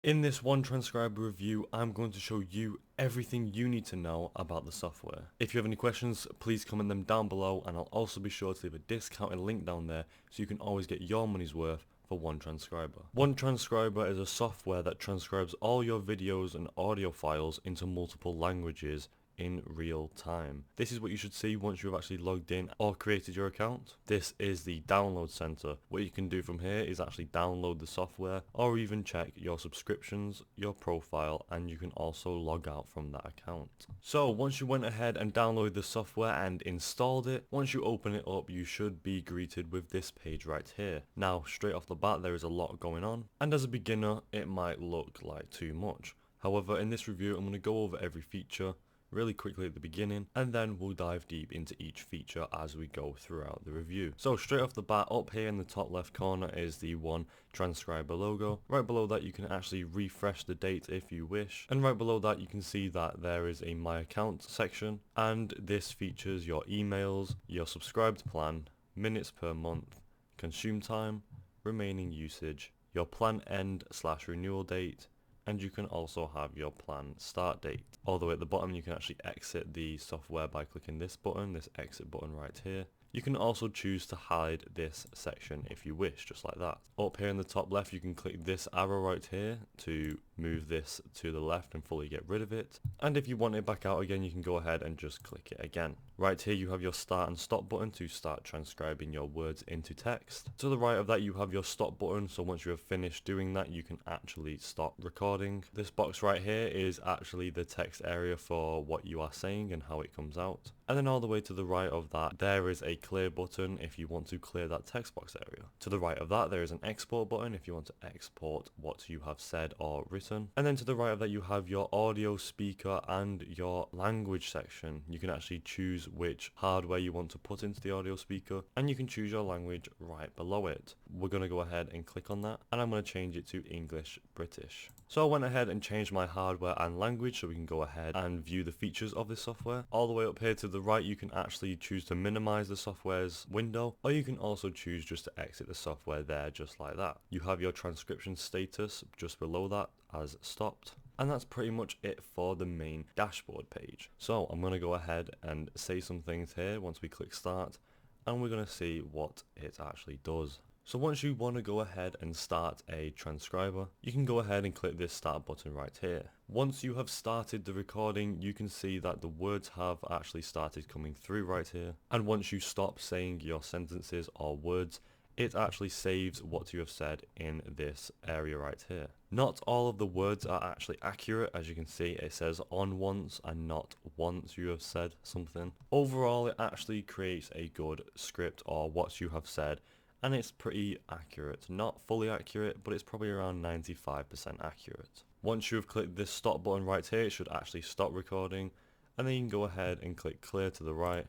In this One Transcriber review, I'm going to show you everything you need to know about the software. If you have any questions, please comment them down below, and I'll also be sure to leave a discounted link down there so you can always get your money's worth for One Transcriber. One Transcriber is a software that transcribes all your videos and audio files into multiple languages in real time. This is what you should see once you've actually logged in or created your account. This is the download center. What you can do from here is actually download the software or even check your subscriptions, your profile, and you can also log out from that account. So once you went ahead and downloaded the software and installed it, once you open it up, you should be greeted with this page right here. Now, straight off the bat, there is a lot going on, and as a beginner, it might look like too much. However, in this review, I'm going to go over every feature really quickly at the beginning, and then we'll dive deep into each feature as we go throughout the review. So straight off the bat, up here in the top left corner is the One Transcriber logo. Right below that you can actually refresh the date if you wish, and right below that you can see that there is a My Account section, and this features your emails, your subscribed plan, minutes per month, consume time, remaining usage, your plan end/renewal date, and you can also have your plan start date. All the way at the bottom you can actually exit the software by clicking this button, this exit button right here. You can also choose to hide this section if you wish, just like that. Up here in the top left you can click this arrow right here to move this to the left and fully get rid of it. And if you want it back out again, you can go ahead and just click it again. Right here you have your start and stop button to start transcribing your words into text. To the right of that you have your stop button, so once you have finished doing that you can actually stop recording. This box right here is actually the text area for what you are saying and how it comes out. And then all the way to the right of that there is a clear button if you want to clear that text box area. To the right of that there is an export button if you want to export what you have said or written. And then to the right of that you have your audio, speaker, and your language section. You can actually choose which hardware you want to put into the audio speaker, and you can choose your language right below it. We're going to go ahead and click on that, and I'm going to change it to English British. So I went ahead and changed my hardware and language so we can go ahead and view the features of this software. All the way up here to the right you can actually choose to minimize the software's window, or you can also choose just to exit the software there, just like that. You have your transcription status just below that as stopped. And that's pretty much it for the main dashboard page. So I'm going to go ahead and say some things here once we click start, and we're going to see what it actually does. So once you want to go ahead and start a transcriber, you can go ahead and click this start button right here. Once you have started the recording, you can see that the words have actually started coming through right here. And once you stop saying your sentences or words, it actually saves what you have said in this area right here. Not all of the words are actually accurate. As you can see, it says on once and not once you have said something. Overall, it actually creates a good script or what you have said, and it's pretty accurate. Not fully accurate, but it's probably around 95% accurate. Once you've clicked this stop button right here, it should actually stop recording, and then you can go ahead and click clear to the right,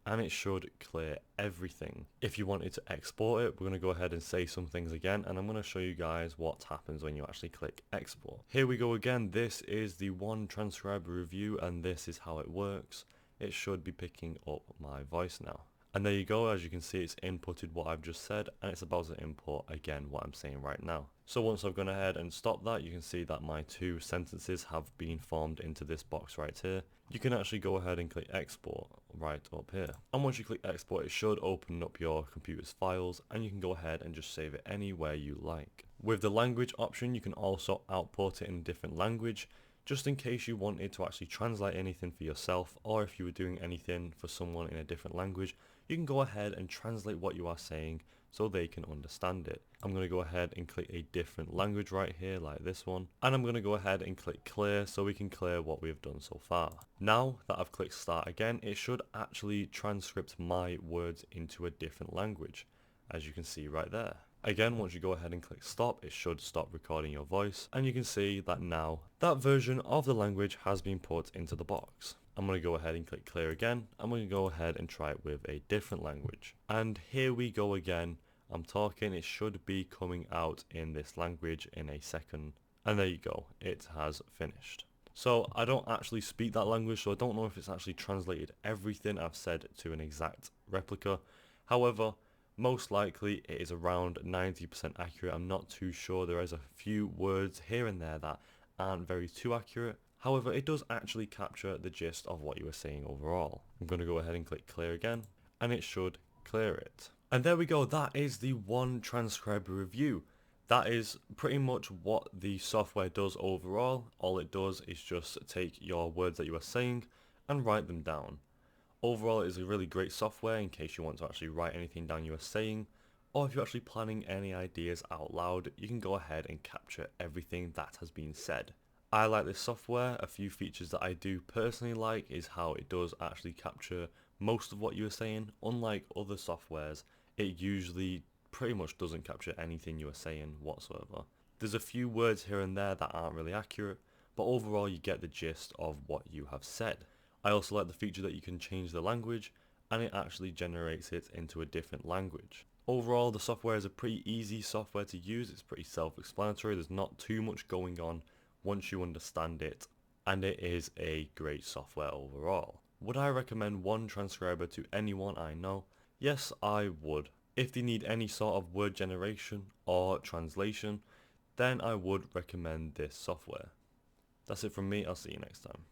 and it should clear everything. If you wanted to export it, we're going to go ahead and say some things again, and I'm going to show you guys what happens when you actually click export. Here we go again. This is the One Transcriber review, and this is how it works. It should be picking up my voice now. And there you go, as you can see it's inputted what I've just said, and it's about to import again what I'm saying right now. So once I've gone ahead and stopped that, you can see that my two sentences have been formed into this box right here. You can actually go ahead and click export right up here. And once you click export, it should open up your computer's files, and you can go ahead and just save it anywhere you like. With the language option, you can also output it in a different language, just in case you wanted to actually translate anything for yourself, or if you were doing anything for someone in a different language, you can go ahead and translate what you are saying so they can understand it. I'm going to go ahead and click a different language right here, like this one, and I'm going to go ahead and click clear so we can clear what we've done so far. Now that I've clicked start again, it should actually transcript my words into a different language, as you can see right there. Again, once you go ahead and click stop, it should stop recording your voice, and you can see that now that version of the language has been put into the box. I'm going to go ahead and click clear again. I'm going to go ahead and try it with a different language. And here we go again. I'm talking, it should be coming out in this language in a second. And there you go, it has finished. So I don't actually speak that language, so I don't know if it's actually translated everything I've said to an exact replica. However, Most likely it is around 90% accurate. I'm not too sure. There is a few words here and there that aren't very too accurate. However, it does actually capture the gist of what you were saying overall. I'm going to go ahead and click clear again, and it should clear it. And there we go. That is the One Transcriber review. That is pretty much what the software does overall. All it does is just take your words that you are saying and write them down. Overall, it is a really great software in case you want to actually write anything down you are saying, or if you're actually planning any ideas out loud, you can go ahead and capture everything that has been said. I like this software. A few features that I do personally like is how it does actually capture most of what you are saying. Unlike other softwares, it usually pretty much doesn't capture anything you are saying whatsoever. There's a few words here and there that aren't really accurate, but overall you get the gist of what you have said. I also like the feature that you can change the language, and it actually generates it into a different language. Overall, the software is a pretty easy software to use. It's pretty self-explanatory. There's not too much going on once you understand it, and it is a great software overall. Would I recommend One Transcriber to anyone I know? Yes, I would. If they need any sort of word generation or translation, then I would recommend this software. That's it from me. I'll see you next time.